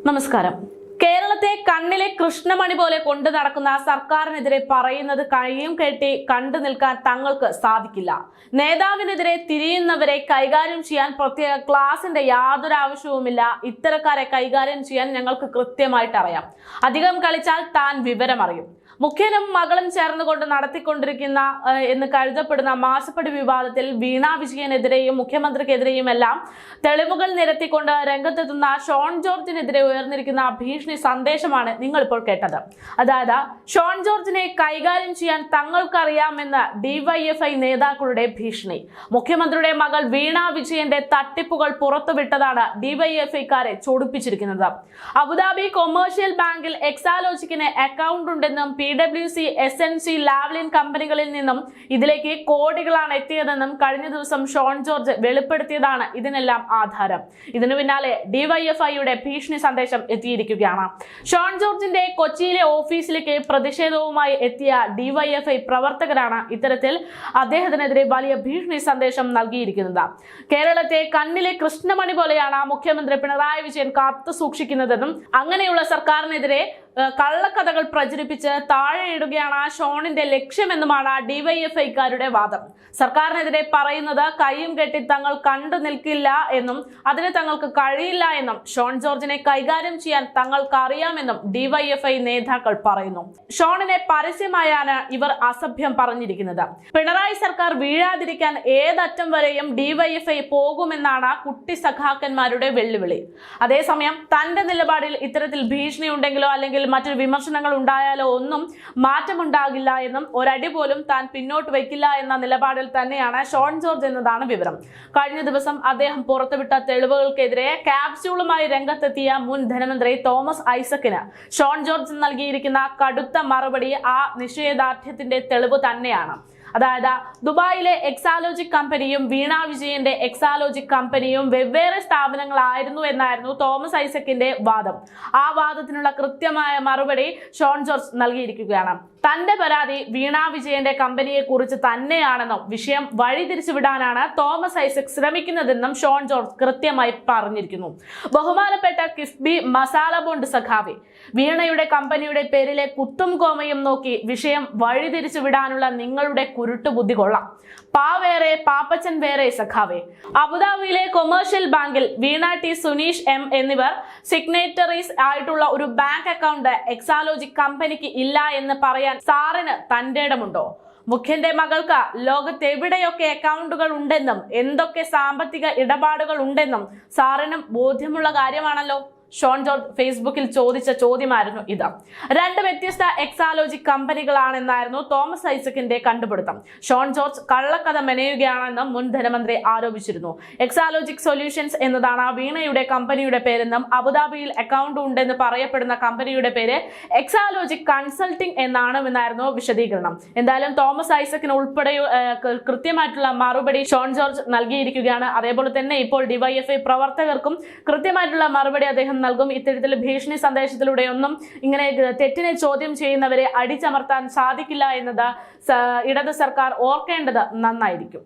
നമസ്കാരം. കേരളത്തെ കണ്ണിലെ കൃഷ്ണമണി പോലെ കൊണ്ടു നടക്കുന്ന സർക്കാരിനെതിരെ പറയുന്നത് കൈയും കെട്ടി കണ്ടു നിൽക്കാൻ തങ്ങൾക്ക് സാധിക്കില്ല. നേതാവിനെതിരെ തിരിയുന്നവരെ കൈകാര്യം ചെയ്യാൻ പ്രത്യേക ക്ലാസിന്റെ യാതൊരു ആവശ്യവുമില്ല. ഇത്തരക്കാരെ കൈകാര്യം ചെയ്യാൻ ഞങ്ങൾക്ക് കൃത്യമായിട്ട് അറിയാം. അധികം കളിച്ചാൽ താൻ വിവരമറിയും. മുഖ്യനും മകളും ചേർന്നുകൊണ്ട് നടത്തിക്കൊണ്ടിരിക്കുന്ന എന്ന് കരുതപ്പെടുന്ന മാസപ്പടി വിവാദത്തിൽ വീണ വിജയനെതിരെയും മുഖ്യമന്ത്രിക്കെതിരെയും എല്ലാം തെളിവുകൾ നിരത്തിക്കൊണ്ട് രംഗത്തെത്തുന്ന ഷോൺ ജോർജിനെതിരെ ഉയർന്നിരിക്കുന്ന ഭീഷണി സന്ദേശമാണ് നിങ്ങൾ ഇപ്പോൾ കേട്ടത്. അതായത് ഷോൺ ജോർജിനെ കൈകാര്യം ചെയ്യാൻ തങ്ങൾക്കറിയാമെന്ന ഡിവൈഎഫ്ഐ നേതാക്കളുടെ ഭീഷണി. മുഖ്യമന്ത്രിയുടെ മകൾ വീണ വിജയന്റെ തട്ടിപ്പുകൾ പുറത്തുവിട്ടതാണ് ഡിവൈഎഫ്ഐക്കാരെ ചൊടിപ്പിച്ചിരിക്കുന്നത്. അബുദാബി കൊമേഴ്ഷ്യൽ ബാങ്കിൽ എക്സാലോജിക്കിന് അക്കൗണ്ട് ഉണ്ടെന്നും PwC, SNC, ലാവ്ലിൻ കമ്പനികളിൽ നിന്നും ഇതിലേക്ക് കോടികളാണ് എത്തിയതെന്നും കഴിഞ്ഞ ദിവസം ഷോൺ ജോർജ് വെളിപ്പെടുത്തിയതാണ് ഇതിനെല്ലാം ആധാരം. ഇതിനു പിന്നാലെ ഡിവൈഎഫ്ഐയുടെ ഭീഷണി സന്ദേശം എത്തിയിരിക്കുകയാണ്. ഷോൺ ജോർജിന്റെ കൊച്ചിയിലെ ഓഫീസിലേക്ക് പ്രതിഷേധവുമായി എത്തിയ ഡിവൈഎഫ്ഐ പ്രവർത്തകരാണ് ഇത്തരത്തിൽ അദ്ദേഹത്തിനെതിരെ വലിയ ഭീഷണി സന്ദേശം നൽകിയിരിക്കുന്നത്. കേരളത്തെ കണ്ണിലെ കൃഷ്ണമണി പോലെയാണ് മുഖ്യമന്ത്രി പിണറായി വിജയൻ കാത്തു സൂക്ഷിക്കുന്നതെന്നും അങ്ങനെയുള്ള സർക്കാരിനെതിരെ കള്ളക്കഥകൾ പ്രചരിപ്പിച്ച് താഴെയിടുകയാണ് ഷോണിന്റെ ലക്ഷ്യമെന്നുമാണ് ഡിവൈഎഫ്ഐക്കാരുടെ വാദം. സർക്കാരിനെതിരെ പറയുന്നത് കൈയും കെട്ടി തങ്ങൾ കണ്ടു നിൽക്കില്ല എന്നും അതിന് തങ്ങൾക്ക് കഴിയില്ല എന്നും ഷോൺ ജോർജിനെ കൈകാര്യം ചെയ്യാൻ തങ്ങൾക്ക് അറിയാമെന്നും ഡിവൈഎഫ്ഐ നേതാക്കൾ പറയുന്നു. ഷോണിനെ പരസ്യമായാണ് ഇവർ അസഭ്യം പറഞ്ഞിരിക്കുന്നത്. പിണറായി സർക്കാർ വീഴാതിരിക്കാൻ ഏതറ്റം വരെയും ഡിവൈഎഫ്ഐ പോകുമെന്നാണ് കുട്ടി സഖാക്കന്മാരുടെ വെല്ലുവിളി. അതേസമയം തന്റെ നിലപാടിൽ ഇത്തരത്തിൽ ഭീഷണി ഉണ്ടെങ്കിലോ അല്ലെങ്കിൽ മറ്റൊരു വിമർശനങ്ങൾ ഉണ്ടായാലോ ഒന്നും മാറ്റമുണ്ടാകില്ല എന്നും ഒരടി പോലും താൻ പിന്നോട്ട് വയ്ക്കില്ല എന്ന നിലപാടിൽ തന്നെയാണ് ഷോൺ ജോർജ് എന്നതാണ് വിവരം. കഴിഞ്ഞ ദിവസം അദ്ദേഹം പുറത്തുവിട്ട തെളിവുകൾക്കെതിരെ ക്യാപ്സ്യൂളുമായി രംഗത്തെത്തിയ മുൻ ധനമന്ത്രി തോമസ് ഐസക്കിന് ഷോൺ ജോർജ് നൽകിയിരിക്കുന്ന കടുത്ത മറുപടി ആ നിഷേധാർഢ്യത്തിന്റെ തെളിവ് തന്നെയാണ്. അതായത് ദുബായിലെ എക്സാലോജിക് കമ്പനിയും വീണ വിജയന്റെ എക്സാലോജിക് കമ്പനിയും വെവ്വേറെ സ്ഥാപനങ്ങളായിരുന്നു എന്നായിരുന്നു തോമസ് ഐസക്കിന്റെ വാദം. ആ വാദത്തിനുള്ള കൃത്യമായ മറുപടി ഷോൺ ജോർജ് നൽകിയിരിക്കുകയാണ്. തന്റെ പരാതി വീണ വിജയന്റെ കമ്പനിയെ കുറിച്ച് തന്നെയാണെന്നും വിഷയം വഴിതിരിച്ചുവിടാനാണ് തോമസ് ഐസക് ശ്രമിക്കുന്നതെന്നും ഷോൺ ജോർജ് കൃത്യമായി പറഞ്ഞിരിക്കുന്നു. ബഹുമാനപ്പെട്ട കിഫ്ബി മസാല ബോണ്ട് സഖാവി, വീണയുടെ കമ്പനിയുടെ പേരിലെ കുത്തും കോമയും നോക്കി വിഷയം വഴിതിരിച്ചുവിടാനുള്ള നിങ്ങളുടെ കുരുട്ടുബുദ്ധി കൊള്ളാം. വേറെ പാപ്പച്ചൻ വേറെ സഖാവേ. അബുദാബിയിലെ കൊമേഴ്ഷ്യൽ ബാങ്കിൽ വീണ ടി, സുനീഷ് എം എന്നിവർ സിഗ്നേറ്ററീസ് ആയിട്ടുള്ള ഒരു ബാങ്ക് അക്കൗണ്ട് എക്സാലോജിക് കമ്പനിക്ക് ഇല്ല എന്ന് പറയാൻ സാറിന് തന്റെ ഇടമുണ്ടോ? മുഖ്യന്റെ മകൾക്ക് ലോകത്തെവിടെയൊക്കെ അക്കൗണ്ടുകൾ ഉണ്ടെന്നും എന്തൊക്കെ സാമ്പത്തിക ഇടപാടുകൾ ഉണ്ടെന്നും സാറിനും ബോധ്യമുള്ള കാര്യമാണല്ലോ. ഷോൺ ജോർജ് ഫേസ്ബുക്കിൽ ചോദിച്ച ചോദ്യമായിരുന്നു ഇത്. രണ്ട് വ്യത്യസ്ത എക്സാലോജിക് കമ്പനികളാണെന്നായിരുന്നു തോമസ് ഐസക്കിന്റെ കണ്ടുപിടുത്തം. ഷോൺ ജോർജ് കള്ളക്കഥ മെനയുകയാണെന്നും മുൻ ധനമന്ത്രി ആരോപിച്ചിരുന്നു. എക്സാലോജിക് സൊല്യൂഷൻസ് എന്നതാണ് വീണയുടെ കമ്പനിയുടെ പേരെന്നും അബുദാബിയിൽ അക്കൗണ്ട് ഉണ്ടെന്ന് പറയപ്പെടുന്ന കമ്പനിയുടെ പേര് എക്സാലോജിക് കൺസൾട്ടിംഗ് എന്നാണെന്നായിരുന്നു വിശദീകരണം. എന്തായാലും തോമസ് ഐസക്കിന് ഉൾപ്പെടെ കൃത്യമായിട്ടുള്ള മറുപടി ഷോൺ ജോർജ് നൽകിയിരിക്കുകയാണ്. അതേപോലെ തന്നെ ഇപ്പോൾ ഡിവൈഎഫ്ഐ പ്രവർത്തകർക്കും കൃത്യമായിട്ടുള്ള മറുപടി അദ്ദേഹം നൽകും. ഇത്തരത്തിൽ ഭീഷണി സന്ദേശത്തിലൂടെയൊന്നും ഇങ്ങനെ തെറ്റിനെ ചോദ്യം ചെയ്യുന്നവരെ അടിച്ചമർത്താൻ സാധിക്കില്ല എന്നത് ഇടത് സർക്കാർ ഓർക്കേണ്ടത് നന്നായിരിക്കും.